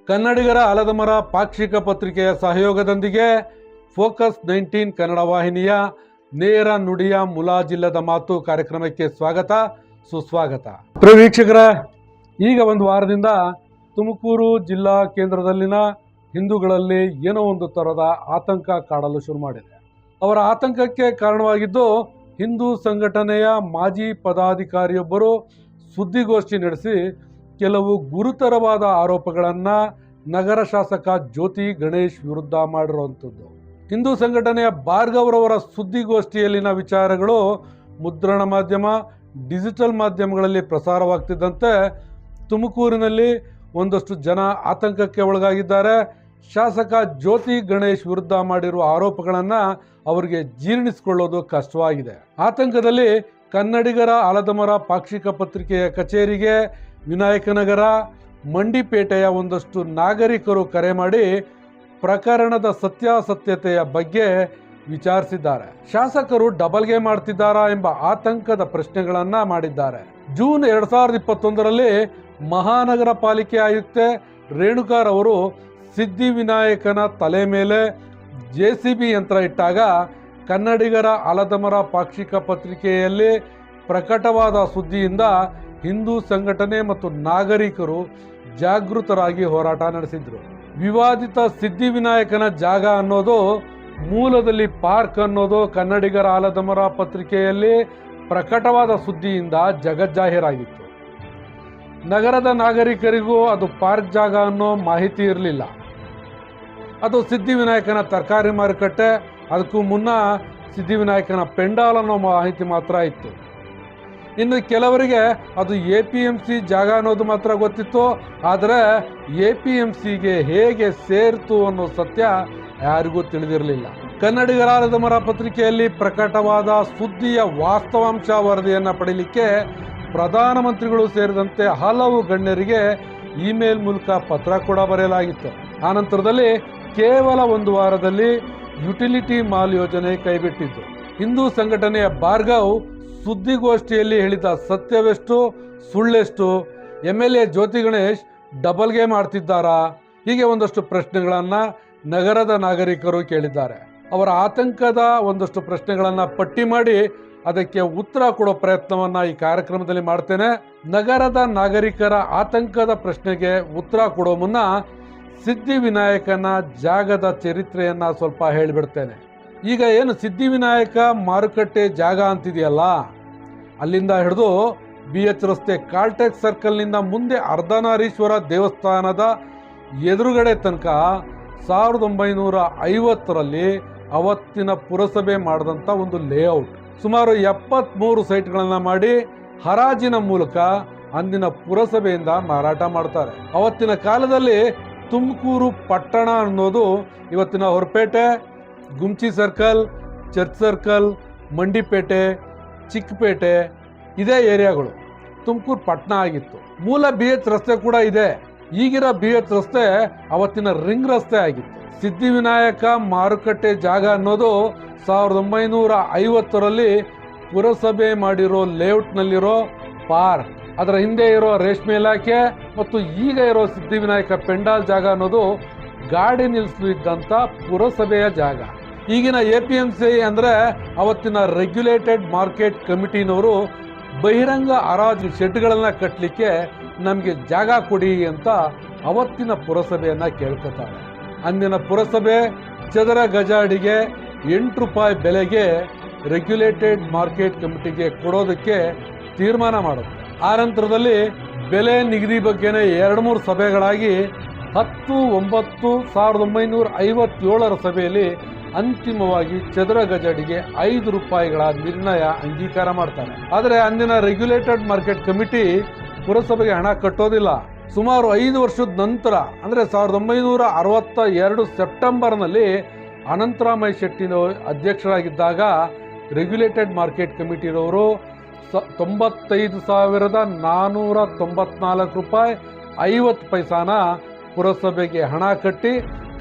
ಕನ್ನಡಿಗರ ಆಲದ ಮರ ಪಾಕ್ಷಿಕ ಪತ್ರಿಕೆಯ ಸಹಯೋಗದೊಂದಿಗೆ ಫೋಕಸ್ 19 ಕನ್ನಡ ವಾಹಿನಿಯ ನೇರ ನುಡಿಯ ಮುಲಾಜಿಲ್ಲದ ಮಾತು ಕಾರ್ಯಕ್ರಮಕ್ಕೆ ಸ್ವಾಗತ ಸುಸ್ವಾಗತ. ವೀಕ್ಷಕರ, ಈಗ ಒಂದು ವಾರದಿಂದ ತುಮಕೂರು ಜಿಲ್ಲಾ ಕೇಂದ್ರದಲ್ಲಿನ ಹಿಂದೂಗಳಲ್ಲಿ ಏನೋ ಒಂದು ಥರದ ಆತಂಕ ಕಾಡಲು ಶುರು ಮಾಡಿದೆ. ಅವರ ಆತಂಕಕ್ಕೆ ಕಾರಣವಾಗಿದ್ದು ಹಿಂದೂ ಸಂಘಟನೆಯ ಮಾಜಿ ಪದಾಧಿಕಾರಿಯೊಬ್ಬರು ಸುದ್ದಿಗೋಷ್ಠಿ ನಡೆಸಿ ಕೆಲವು ಗುರುತರವಾದ ಆರೋಪಗಳನ್ನು ನಗರ ಶಾಸಕ ಜ್ಯೋತಿ ಗಣೇಶ್ ವಿರುದ್ಧ ಮಾಡಿರುವಂಥದ್ದು. ಹಿಂದೂ ಸಂಘಟನೆಯ ಭಾರ್ಗವ್ರವರ ಸುದ್ದಿಗೋಷ್ಠಿಯಲ್ಲಿನ ವಿಚಾರಗಳು ಮುದ್ರಣ ಮಾಧ್ಯಮ, ಡಿಜಿಟಲ್ ಮಾಧ್ಯಮಗಳಲ್ಲಿ ಪ್ರಸಾರವಾಗ್ತಿದ್ದಂತೆ ತುಮಕೂರಿನಲ್ಲಿ ಒಂದಷ್ಟು ಜನ ಆತಂಕಕ್ಕೆ ಒಳಗಾಗಿದ್ದಾರೆ. ಶಾಸಕ ಜ್ಯೋತಿ ಗಣೇಶ್ ವಿರುದ್ಧ ಮಾಡಿರುವ ಆರೋಪಗಳನ್ನು ಅವರಿಗೆ ಜೀರ್ಣಿಸಿಕೊಳ್ಳೋದು ಕಷ್ಟವಾಗಿದೆ. ಆತಂಕದಲ್ಲಿ ಕನ್ನಡಿಗರ ಆಲದ ಮರ ಪಾಕ್ಷಿಕ ಪತ್ರಿಕೆಯ ಕಚೇರಿಗೆ ವಿನಾಯಕನಗರ, ಮಂಡಿಪೇಟೆಯ ಒಂದಷ್ಟು ನಾಗರಿಕರು ಕರೆ ಮಾಡಿ ಪ್ರಕರಣದ ಸತ್ಯಾಸತ್ಯತೆಯ ಬಗ್ಗೆ ವಿಚಾರಿಸಿದ್ದಾರೆ. ಶಾಸಕರು ಡಬಲ್ ಗೇಮ್ ಮಾಡ್ತಿದ್ದಾರಾ ಎಂಬ ಆತಂಕದ ಪ್ರಶ್ನೆಗಳನ್ನು ಮಾಡಿದ್ದಾರೆ. ಜೂನ್ 2021ರಲ್ಲಿ ಮಹಾನಗರ ಪಾಲಿಕೆ ಆಯುಕ್ತೆ ರೇಣುಕಾರ್ ಅವರು ಸಿದ್ಧಿವಿನಾಯಕನ ತಲೆ ಮೇಲೆ JCB ಯಂತ್ರ ಇಟ್ಟಾಗ ಕನ್ನಡಿಗರ ಆಲದ ಮರ ಪಾಕ್ಷಿಕ ಪತ್ರಿಕೆಯಲ್ಲಿ ಪ್ರಕಟವಾದ ಸುದ್ದಿಯಿಂದ ಹಿಂದೂ ಸಂಘಟನೆ ಮತ್ತು ನಾಗರಿಕರು ಜಾಗೃತರಾಗಿ ಹೋರಾಟ ನಡೆಸಿದ್ರು. ವಿವಾದಿತ ಸಿದ್ಧಿವಿನಾಯಕನ ಜಾಗ ಅನ್ನೋದು ಮೂಲದಲ್ಲಿ ಪಾರ್ಕ್ ಅನ್ನೋದು ಕನ್ನಡಿಗರ ಆಲದ ಮರ ಪತ್ರಿಕೆಯಲ್ಲಿ ಪ್ರಕಟವಾದ ಸುದ್ದಿಯಿಂದ ಜಗಜ್ಜಾಹೀರಾಗಿತ್ತು. ನಗರದ ನಾಗರಿಕರಿಗೂ ಅದು ಪಾರ್ಕ್ ಜಾಗ ಅನ್ನೋ ಮಾಹಿತಿ ಇರಲಿಲ್ಲ. ಅದು ಸಿದ್ಧಿವಿನಾಯಕನ ತರಕಾರಿ ಮಾರುಕಟ್ಟೆ, ಅದಕ್ಕೂ ಮುನ್ನ ಸಿದ್ಧಿವಿನಾಯಕನ ಪೆಂಡಾಲ್ ಅನ್ನೋ ಮಾಹಿತಿ ಮಾತ್ರ ಇತ್ತು. ಇನ್ನು ಕೆಲವರಿಗೆ ಅದು APMC ಜಾಗ ಅನ್ನೋದು ಮಾತ್ರ ಗೊತ್ತಿತ್ತು. ಆದರೆ APMCಗೆ ಹೇಗೆ ಸೇರ್ತು ಅನ್ನೋ ಸತ್ಯ ಯಾರಿಗೂ ತಿಳಿದಿರಲಿಲ್ಲ. ಕನ್ನಡಿಗರ ಆಲದ ಮರ ಪತ್ರಿಕೆಯಲ್ಲಿ ಪ್ರಕಟವಾದ ಸುದ್ದಿಯ ವಾಸ್ತವಾಂಶ ವರದಿಯನ್ನು ಪಡೆಯಲಿಕ್ಕೆ ಪ್ರಧಾನಮಂತ್ರಿಗಳು ಸೇರಿದಂತೆ ಹಲವು ಗಣ್ಯರಿಗೆ ಇಮೇಲ್ ಮೂಲಕ ಪತ್ರ ಕೂಡ ಬರೆಯಲಾಗಿತ್ತು. ಆನಂತರದಲ್ಲಿ ಕೇವಲ ಒಂದು ವಾರದಲ್ಲಿ ಯುಟಿಲಿಟಿ ಮಾಲ್ ಯೋಜನೆ ಕೈಬಿಟ್ಟಿದ್ದು. ಹಿಂದೂ ಸಂಘಟನೆಯ ಭಾರ್ಗವ್ ಸುದ್ದಿಗೋಷ್ಠಿಯಲ್ಲಿ ಹೇಳಿದ ಸತ್ಯವೆಷ್ಟು, ಸುಳ್ಳೆಷ್ಟು, MLA ಜ್ಯೋತಿ ಗಣೇಶ್ ಡಬಲ್ ಗೇಮ್ ಮಾಡ್ತಿದ್ದಾರಾ, ಹೀಗೆ ಒಂದಷ್ಟು ಪ್ರಶ್ನೆಗಳನ್ನು ನಗರದ ನಾಗರಿಕರು ಕೇಳಿದ್ದಾರೆ. ಅವರ ಆತಂಕದ ಒಂದಷ್ಟು ಪ್ರಶ್ನೆಗಳನ್ನು ಪಟ್ಟಿ ಮಾಡಿ ಅದಕ್ಕೆ ಉತ್ತರ ಕೊಡೋ ಪ್ರಯತ್ನವನ್ನು ಈ ಕಾರ್ಯಕ್ರಮದಲ್ಲಿ ಮಾಡ್ತೇನೆ. ನಗರದ ನಾಗರಿಕರ ಆತಂಕದ ಪ್ರಶ್ನೆಗೆ ಉತ್ತರ ಕೊಡೋ ಮುನ್ನ ಸಿದ್ಧಿವಿನಾಯಕನ ಜಾಗದ ಚರಿತ್ರೆಯನ್ನು ಸ್ವಲ್ಪ ಹೇಳಿಬಿಡ್ತೇನೆ. ಈಗ ಏನು ಸಿದ್ಧಿವಿನಾಯಕ ಮಾರುಕಟ್ಟೆ ಜಾಗ ಅಂತಿದೆಯಲ್ಲ, ಅಲ್ಲಿಂದ ಹಿಡಿದು BH ರಸ್ತೆ ಕಾಲ್ಟೆಕ್ಸ್ ಸರ್ಕಲ್ನಿಂದ ಮುಂದೆ ಅರ್ಧನಾರೀಶ್ವರ ದೇವಸ್ಥಾನದ ಎದುರುಗಡೆ ತನಕ 1950ರಲ್ಲಿ ಅವತ್ತಿನ ಪುರಸಭೆ ಮಾಡಿದಂಥ ಒಂದು ಲೇಔಟ್. ಸುಮಾರು 73 ಸೈಟ್ಗಳನ್ನು ಮಾಡಿ ಹರಾಜಿನ ಮೂಲಕ ಅಂದಿನ ಪುರಸಭೆಯಿಂದ ಮಾರಾಟ ಮಾಡ್ತಾರೆ. ಅವತ್ತಿನ ಕಾಲದಲ್ಲಿ ತುಮಕೂರು ಪಟ್ಟಣ ಅನ್ನೋದು ಇವತ್ತಿನ Horapete, Gunchi circle, church circle, Mandipete, Chikkapete ಇದೇ ಏರಿಯಾಗಳು ತುಮಕೂರು ಪಟ್ಟಣ ಆಗಿತ್ತು. ಮೂಲ BH ರಸ್ತೆ ಕೂಡ ಇದೆ. ಈಗಿರೋ BH ರಸ್ತೆ ಅವತ್ತಿನ ರಿಂಗ್ ರಸ್ತೆ ಆಗಿತ್ತು. ಸಿದ್ಧಿವಿನಾಯಕ ಮಾರುಕಟ್ಟೆ ಜಾಗ ಅನ್ನೋದು 1950ರಲ್ಲಿ ಪುರಸಭೆ ಮಾಡಿರೋ ಲೇಔಟ್ನಲ್ಲಿರೋ ಪಾರ್ಕ್, ಅದರ ಹಿಂದೆ ಇರೋ ರೇಷ್ಮೆ ಇಲಾಖೆ ಮತ್ತು ಈಗ ಇರೋ ಸಿದ್ಧಿವಿನಾಯಕ ಪೆಂಡಾಲ್ ಜಾಗ ಅನ್ನೋದು ಗಾಡಿ ನಿಲ್ಲಿಸಲಿದ್ದಂಥ ಪುರಸಭೆಯ ಜಾಗ. ಈಗಿನ APMC ಅಂದರೆ ಅವತ್ತಿನ ರೆಗ್ಯುಲೇಟೆಡ್ ಮಾರ್ಕೆಟ್ ಕಮಿಟಿನವರು ಬಹಿರಂಗ ಹರಾಜು ಶೆಡ್ಗಳನ್ನು ಕಟ್ಟಲಿಕ್ಕೆ ನಮಗೆ ಜಾಗ ಕೊಡಿ ಅಂತ ಅವತ್ತಿನ ಪುರಸಭೆಯನ್ನು ಕೇಳ್ಕೊತಾರೆ. ಅಂದಿನ ಪುರಸಭೆ ಚದರ ಗಜಾಡಿಗೆ 8 ರೂಪಾಯಿ ಬೆಲೆಗೆ ರೆಗ್ಯುಲೇಟೆಡ್ ಮಾರ್ಕೆಟ್ ಕಮಿಟಿಗೆ ಕೊಡೋದಕ್ಕೆ ತೀರ್ಮಾನ ಮಾಡುತ್ತೆ. ಆ ನಂತರದಲ್ಲಿ ಬೆಲೆ ನಿಗದಿ ಬಗ್ಗೆನೇ 2-3 ಸಭೆಗಳಾಗಿ 10/9/1957ರ ಸಭೆಯಲ್ಲಿ ಅಂತಿಮವಾಗಿ ಚದರ ಗಜಡಿಗೆ 5 ರೂಪಾಯಿಗಳ ನಿರ್ಣಯ ಅಂಗೀಕಾರ ಮಾಡ್ತಾರೆ. ಆದರೆ ಅಂದಿನ ರೆಗ್ಯುಲೇಟೆಡ್ ಮಾರ್ಕೆಟ್ ಕಮಿಟಿ ಪುರಸಭೆಗೆ ಹಣ ಕಟ್ಟೋದಿಲ್ಲ. ಸುಮಾರು 5 ವರ್ಷದ ನಂತರ ಅಂದರೆ 1962 ಸೆಪ್ಟೆಂಬರ್ನಲ್ಲಿ ಅನಂತರಾಮಯ್ಯ ಶೆಟ್ಟಿನ ಅಧ್ಯಕ್ಷರಾಗಿದ್ದಾಗ ರೆಗ್ಯುಲೇಟೆಡ್ ಮಾರ್ಕೆಟ್ ಕಮಿಟಿರವರು 95,494 ರೂಪಾಯಿ 50 ಪೈಸಾನ ಪುರಸಭೆಗೆ ಹಣ ಕಟ್ಟಿ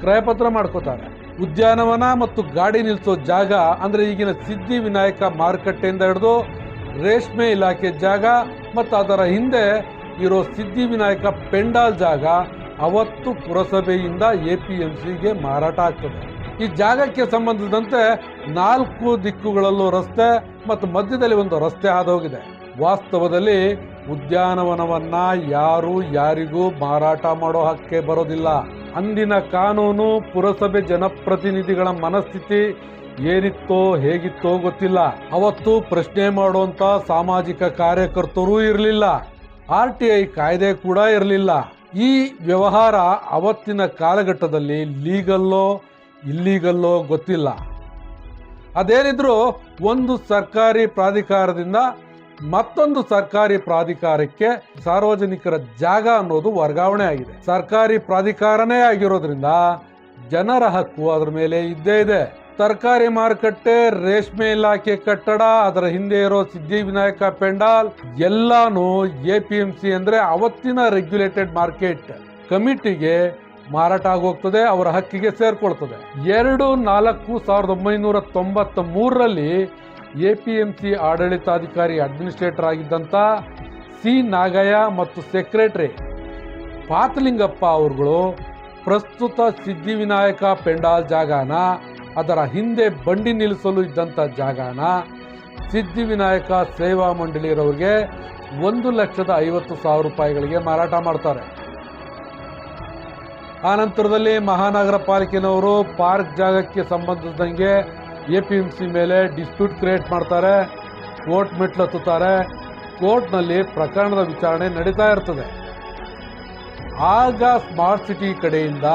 ಕ್ರಯಪತ್ರ ಮಾಡ್ಕೋತಾರೆ. ಉದ್ಯಾನವನ ಮತ್ತು ಗಾಡಿ ನಿಲ್ಲಿಸೋ ಜಾಗ ಅಂದರೆ ಈಗಿನ ಸಿದ್ಧಿವಿನಾಯಕ ಮಾರುಕಟ್ಟೆಯಿಂದ ಹಿಡಿದು ರೇಷ್ಮೆ ಇಲಾಖೆ ಜಾಗ ಮತ್ತು ಅದರ ಹಿಂದೆ ಇರೋ ಸಿದ್ಧಿವಿನಾಯಕ ಪೆಂಡಾಲ್ ಜಾಗ ಅವತ್ತು ಪುರಸಭೆಯಿಂದ APMCಗೆ ಮಾರಾಟ ಆಗ್ತದೆ. ಈ ಜಾಗಕ್ಕೆ ಸಂಬಂಧಿಸಿದಂತೆ 4 ದಿಕ್ಕುಗಳಲ್ಲೂ ರಸ್ತೆ ಮತ್ತು ಮಧ್ಯದಲ್ಲಿ ಒಂದು ರಸ್ತೆ ಹಾದೋಗಿದೆ. ವಾಸ್ತವದಲ್ಲಿ ಉದ್ಯಾನವನವನ್ನ ಯಾರಿಗೂ ಮಾರಾಟ ಮಾಡೋ ಹಕ್ಕೆ ಬರೋದಿಲ್ಲ. ಅಂದಿನ ಕಾನೂನು, ಪುರಸಭೆ ಜನಪ್ರತಿನಿಧಿಗಳ ಮನಸ್ಥಿತಿ ಏನಿತ್ತೋ ಹೇಗಿತ್ತೋ ಗೊತ್ತಿಲ್ಲ. ಅವತ್ತು ಪ್ರಶ್ನೆ ಮಾಡುವಂತ ಸಾಮಾಜಿಕ ಕಾರ್ಯಕರ್ತರೂ ಇರಲಿಲ್ಲ, RTI ಕಾಯ್ದೆ ಕೂಡ ಇರಲಿಲ್ಲ. ಈ ವ್ಯವಹಾರ ಅವತ್ತಿನ ಕಾಲಘಟ್ಟದಲ್ಲಿ ಲೀಗಲ್ಲೋ ಇಲ್ಲೀಗಲ್ಲೋ ಗೊತ್ತಿಲ್ಲ. ಅದೇನಿದ್ರು ಒಂದು ಸರ್ಕಾರಿ ಪ್ರಾಧಿಕಾರದಿಂದ ಮತ್ತೊಂದು ಸರ್ಕಾರಿ ಪ್ರಾಧಿಕಾರಕ್ಕೆ ಸಾರ್ವಜನಿಕರ ಜಾಗ ಅನ್ನೋದು ವರ್ಗಾವಣೆ ಆಗಿದೆ. ಸರ್ಕಾರಿ ಪ್ರಾಧಿಕಾರನೇ ಆಗಿರೋದ್ರಿಂದ ಜನರ ಹಕ್ಕು ಅದರ ಮೇಲೆ ಇದ್ದೇ ಇದೆ. ತರಕಾರಿ ಮಾರುಕಟ್ಟೆ, ರೇಷ್ಮೆ ಇಲಾಖೆ ಕಟ್ಟಡ, ಅದರ ಹಿಂದೆ ಇರೋ ಸಿದ್ಧಿವಿನಾಯಕ ಪೆಂಡಾಲ್ ಎಲ್ಲಾನು APMC ಅಂದ್ರೆ ಅವತ್ತಿನ ರೆಗ್ಯುಲೇಟೆಡ್ ಮಾರ್ಕೆಟ್ ಕಮಿಟಿಗೆ ಮಾರಾಟ ಆಗೋಗ್ತದೆ, ಅವರ ಹಕ್ಕಿಗೆ ಸೇರ್ಕೊಳ್ತದೆ. 2/4/1993ರಲ್ಲಿ APMC ಆಡಳಿತಾಧಿಕಾರಿ ಅಡ್ಮಿನಿಸ್ಟ್ರೇಟರ್ ಆಗಿದ್ದಂಥ C. ನಾಗಯ್ಯ ಮತ್ತು ಸೆಕ್ರೆಟರಿ ಪಾತಲಿಂಗಪ್ಪ ಅವರುಗಳು ಪ್ರಸ್ತುತ ಸಿದ್ಧಿವಿನಾಯಕ ಪೆಂಡಾಲ್ ಜಾಗನ, ಅದರ ಹಿಂದೆ ಬಂಡಿ ನಿಲ್ಲಿಸಲು ಇದ್ದಂಥ ಜಾಗನ ಸಿದ್ಧಿವಿನಾಯಕ ಸೇವಾ ಮಂಡಳಿಯರವರಿಗೆ 1,50,000 ರೂಪಾಯಿಗಳಿಗೆ ಮಾರಾಟ ಮಾಡ್ತಾರೆ. ಆ ನಂತರದಲ್ಲಿ ಮಹಾನಗರ ಪಾಲಿಕೆನವರು ಪಾರ್ಕ್ ಜಾಗಕ್ಕೆ ಸಂಬಂಧಿಸಿದಂಗೆ APMC ಮೇಲೆ ಡಿಸ್ಪ್ಯೂಟ್ ಕ್ರಿಯೇಟ್ ಮಾಡ್ತಾರೆ, ಕೋರ್ಟ್ ಮೆಟ್ಲು ಹತ್ತುತ್ತಾರೆ. ಕೋರ್ಟ್ನಲ್ಲಿ ಪ್ರಕರಣದ ವಿಚಾರಣೆ ನಡೀತಾ ಇರ್ತದೆ. ಆಗ ಸ್ಮಾರ್ಟ್ ಸಿಟಿ ಕಡೆಯಿಂದ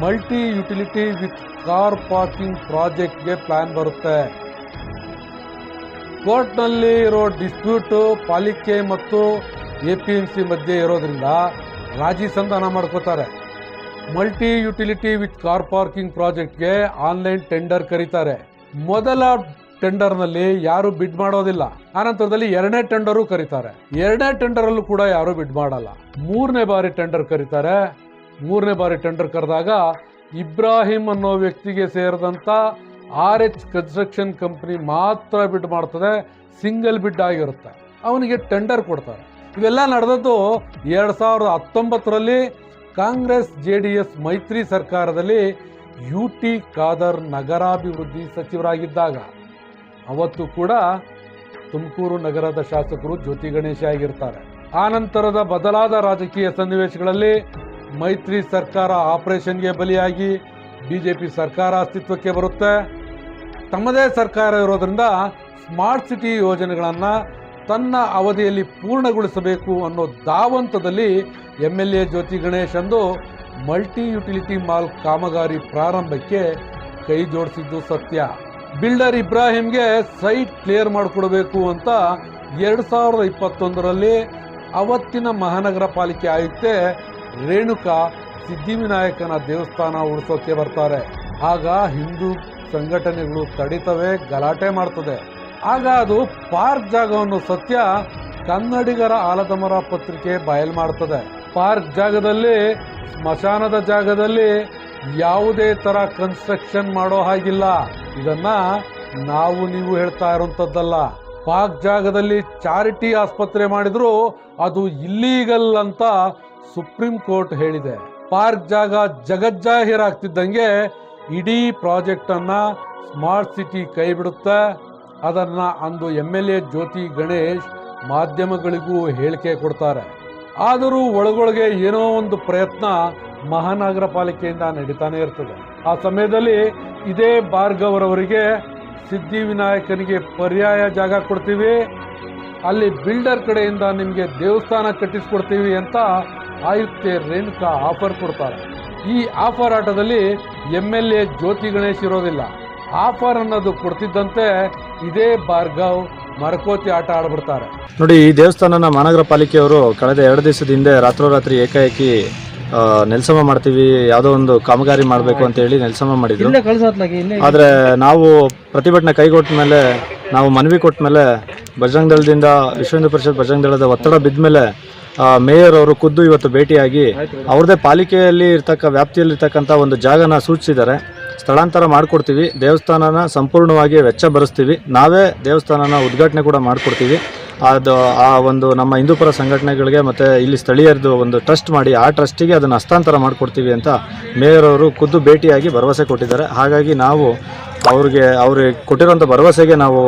multi utility with car parking ಪ್ರಾಜೆಕ್ಟ್ಗೆ ಪ್ಲಾನ್ ಬರುತ್ತೆ. ಕೋರ್ಟ್ನಲ್ಲಿ ಇರೋ ಡಿಸ್ಪ್ಯೂಟ್ ಪಾಲಿಕೆ ಮತ್ತು APMC ಮಧ್ಯೆ ಇರೋದ್ರಿಂದ ರಾಜಿ ಸಂಧಾನ ಮಾಡ್ಕೋತಾರೆ. Multi utility with car parking ಪ್ರಾಜೆಕ್ಟ್ಗೆ ಆನ್ಲೈನ್ ಟೆಂಡರ್ ಕರೀತಾರೆ. ಮೊದಲ ಟೆಂಡರ್ನಲ್ಲಿ ಯಾರು ಬಿಡ್ ಮಾಡೋದಿಲ್ಲ. ಆನಂತರದಲ್ಲಿ 2ನೇ ಟೆಂಡರು ಕರೀತಾರೆ. 2ನೇ ಟೆಂಡರಲ್ಲೂ ಕೂಡ ಯಾರು ಬಿಡ್ ಮಾಡಲ್ಲ. 3ನೇ ಬಾರಿ ಟೆಂಡರ್ ಕರೀತಾರೆ. 3ನೇ ಬಾರಿ ಟೆಂಡರ್ ಕರೆದಾಗ ಇಬ್ರಾಹಿಂ ಅನ್ನೋ ವ್ಯಕ್ತಿಗೆ ಸೇರಿದಂಥ RH ಕನ್ಸ್ಟ್ರಕ್ಷನ್ ಕಂಪನಿ ಮಾತ್ರ ಬಿಡ್ ಮಾಡ್ತದೆ. ಸಿಂಗಲ್ ಬಿಡ್ ಆಗಿರುತ್ತೆ. ಅವನಿಗೆ ಟೆಂಡರ್ ಕೊಡ್ತಾರೆ. ಇವೆಲ್ಲ ನಡೆದದ್ದು 2019ರಲ್ಲಿ ಕಾಂಗ್ರೆಸ್ JDS ಮೈತ್ರಿ ಸರ್ಕಾರದಲ್ಲಿ UT ಖಾದರ್ ನಗರಾಭಿವೃದ್ಧಿ ಸಚಿವರಾಗಿದ್ದಾಗ. ಅವತ್ತು ಕೂಡ ತುಮಕೂರು ನಗರದ ಶಾಸಕರು ಜ್ಯೋತಿ ಗಣೇಶ ಆಗಿರ್ತಾರೆ. ಆನಂತರದ ಬದಲಾದ ರಾಜಕೀಯ ಸನ್ನಿವೇಶಗಳಲ್ಲಿ ಮೈತ್ರಿ ಸರ್ಕಾರ ಆಪರೇಷನ್ಗೆ ಬಲಿಯಾಗಿ BJP ಸರ್ಕಾರ ಅಸ್ತಿತ್ವಕ್ಕೆ ಬರುತ್ತೆ. ತಮ್ಮದೇ ಸರ್ಕಾರ ಇರೋದ್ರಿಂದ ಸ್ಮಾರ್ಟ್ ಸಿಟಿ ಯೋಜನೆಗಳನ್ನು ತನ್ನ ಅವಧಿಯಲ್ಲಿ ಪೂರ್ಣಗೊಳಿಸಬೇಕು ಅನ್ನೋ ಧಾವಂತದಲ್ಲಿ MLA ಜ್ಯೋತಿ ಗಣೇಶ್ ಅಂದು ಮಲ್ಟಿ ಯುಟಿಲಿಟಿ ಮಾಲ್ ಕಾಮಗಾರಿ ಪ್ರಾರಂಭಕ್ಕೆ ಕೈ ಜೋಡಿಸಿದ್ದು ಸತ್ಯ. ಬಿಲ್ಡರ್ ಇಬ್ರಾಹಿಂಗೆ ಸೈಟ್ ಕ್ಲಿಯರ್ ಮಾಡಿಕೊಡಬೇಕು ಅಂತ 2021ರಲ್ಲಿ ಅವತ್ತಿನ ಮಹಾನಗರ ಪಾಲಿಕೆ ಆಯುಕ್ತೆ ರೇಣುಕಾ ಸಿದ್ಧಿವಿನಾಯಕನ ದೇವಸ್ಥಾನ ಉಳಿಸೋಕೆ ಬರ್ತಾರೆ. ಆಗ ಹಿಂದೂ ಸಂಘಟನೆಗಳು ತಡಿತವೆ, ಗಲಾಟೆ ಮಾಡ್ತದೆ. ಆಗ ಅದು ಪಾರ್ಕ್ ಜಾಗವನ್ನು ಸತ್ಯ ಕನ್ನಡಿಗರ ಆಲದಮರ ಪತ್ರಿಕೆ ಬಯಲು ಮಾಡ್ತದೆ. ಪಾರ್ಕ್ ಜಾಗದಲ್ಲಿ, ಸ್ಮಶಾನದ ಜಾಗದಲ್ಲಿ ಯಾವುದೇ ತರ ಕನ್ಸ್ಟ್ರಕ್ಷನ್ ಮಾಡೋ ಹಾಗಿಲ್ಲ. ಇದನ್ನ ನಾವು ನೀವು ಹೇಳ್ತಾ ಇರುವಂತದ್ದಲ್ಲ. ಪಾರ್ಕ್ ಜಾಗದಲ್ಲಿ ಚಾರಿಟಿ ಆಸ್ಪತ್ರೆ ಮಾಡಿದ್ರು ಅದು ಇಲ್ಲೀಗಲ್ ಅಂತ ಸುಪ್ರೀಂ ಕೋರ್ಟ್ ಹೇಳಿದೆ. ಪಾರ್ಕ್ ಜಾಗ ಜಗಜ್ಜಾಹೀರಾಗ್ತಿದ್ದಂಗೆ ಇಡೀ ಪ್ರಾಜೆಕ್ಟ್ ಅನ್ನ ಸ್ಮಾರ್ಟ್ ಸಿಟಿ ಕೈ ಬಿಡುತ್ತೆ. ಅದನ್ನ ಅಂದು MLA ಜ್ಯೋತಿ ಗಣೇಶ್ ಮಾಧ್ಯಮಗಳಿಗೂ ಹೇಳಿಕೆ ಕೊಡ್ತಾರೆ. ಆದರೂ ಒಳಗೊಳಗೆ ಏನೋ ಒಂದು ಪ್ರಯತ್ನ ಮಹಾನಗರ ಪಾಲಿಕೆಯಿಂದ ನಡೀತಾನೆ ಇರ್ತದೆ. ಆ ಸಮಯದಲ್ಲಿ ಇದೇ ಭಾರ್ಗವರವರಿಗೆ ಸಿದ್ಧಿವಿನಾಯಕನಿಗೆ ಪರ್ಯಾಯ ಜಾಗ ಕೊಡ್ತೀವಿ, ಅಲ್ಲಿ ಬಿಲ್ಡರ್ ಕಡೆಯಿಂದ ನಿಮಗೆ ದೇವಸ್ಥಾನ ಕಟ್ಟಿಸ್ಕೊಡ್ತೀವಿ ಅಂತ ಆಯುಕ್ತೆ ರೇಣುಕಾ ಆಫರ್ ಕೊಡ್ತಾರೆ. ಈ ಆಫರ್ ಆಟದಲ್ಲಿ MLA ಜ್ಯೋತಿ ಗಣೇಶ್ ಇರೋದಿಲ್ಲ. ಆಫರ್ ಅನ್ನೋದು ಕೊಡ್ತಿದ್ದಂತೆ ಇದೇ ಭಾರ್ಗವ್ ಮರಕೋತಿ ಆಟ ಆಡ್ಬಿಡ್ತಾರೆ. ನೋಡಿ, ಈ ದೇವಸ್ಥಾನನ ಮಹಾನಗರ ಪಾಲಿಕೆಯವರು ಕಳೆದ 2 ದಿವಸದ ಹಿಂದೆ ರಾತ್ರೋರಾತ್ರಿ ಏಕಾಏಕಿ ನೆಲಸಮ ಮಾಡ್ತೀವಿ, ಯಾವುದೋ ಒಂದು ಕಾಮಗಾರಿ ಮಾಡಬೇಕು ಅಂತ ಹೇಳಿ ನೆಲಸಮ ಮಾಡಿದ್ರು. ಆದರೆ ನಾವು ಪ್ರತಿಭಟನೆ ಕೈಗೊಟ್ಟ ಮೇಲೆ, ನಾವು ಮನವಿ ಕೊಟ್ಟ ಮೇಲೆ, ಬಜರಂಗ ದಳದಿಂದ, ವಿಶ್ವ ಹಿಂದೂ ಪರಿಷತ್ ಬಜರಂಗ ದಳದ ಒತ್ತಡ ಬಿದ್ದ ಮೇಲೆ ಮೇಯರ್ ಅವರು ಖುದ್ದು ಇವತ್ತು ಭೇಟಿಯಾಗಿ ಅವ್ರದೇ ಪಾಲಿಕೆಯಲ್ಲಿ ವ್ಯಾಪ್ತಿಯಲ್ಲಿರ್ತಕ್ಕಂಥ ಒಂದು ಜಾಗನ ಸೂಚಿಸಿದ್ದಾರೆ. ಸ್ಥಳಾಂತರ ಮಾಡಿಕೊಡ್ತೀವಿ, ದೇವಸ್ಥಾನನ ಸಂಪೂರ್ಣವಾಗಿ ವೆಚ್ಚ ಭರಿಸ್ತೀವಿ, ನಾವೇ ದೇವಸ್ಥಾನನ ಉದ್ಘಾಟನೆ ಕೂಡ ಮಾಡಿಕೊಡ್ತೀವಿ. ಅದು ಆ ಒಂದು ನಮ್ಮ ಹಿಂದೂಪರ ಸಂಘಟನೆಗಳಿಗೆ ಮತ್ತು ಇಲ್ಲಿ ಸ್ಥಳೀಯರದು ಒಂದು ಟ್ರಸ್ಟ್ ಮಾಡಿ ಆ ಟ್ರಸ್ಟಿಗೆ ಅದನ್ನು ಹಸ್ತಾಂತರ ಮಾಡಿಕೊಡ್ತೀವಿ ಅಂತ ಮೇಯರ್ ಅವರು ಖುದ್ದು ಭೇಟಿಯಾಗಿ ಭರವಸೆ ಕೊಟ್ಟಿದ್ದಾರೆ. ಹಾಗಾಗಿ ನಾವು ಅವ್ರಿಗೆ ಕೊಟ್ಟಿರೋಂಥ ಭರವಸೆಗೆ ನಾವು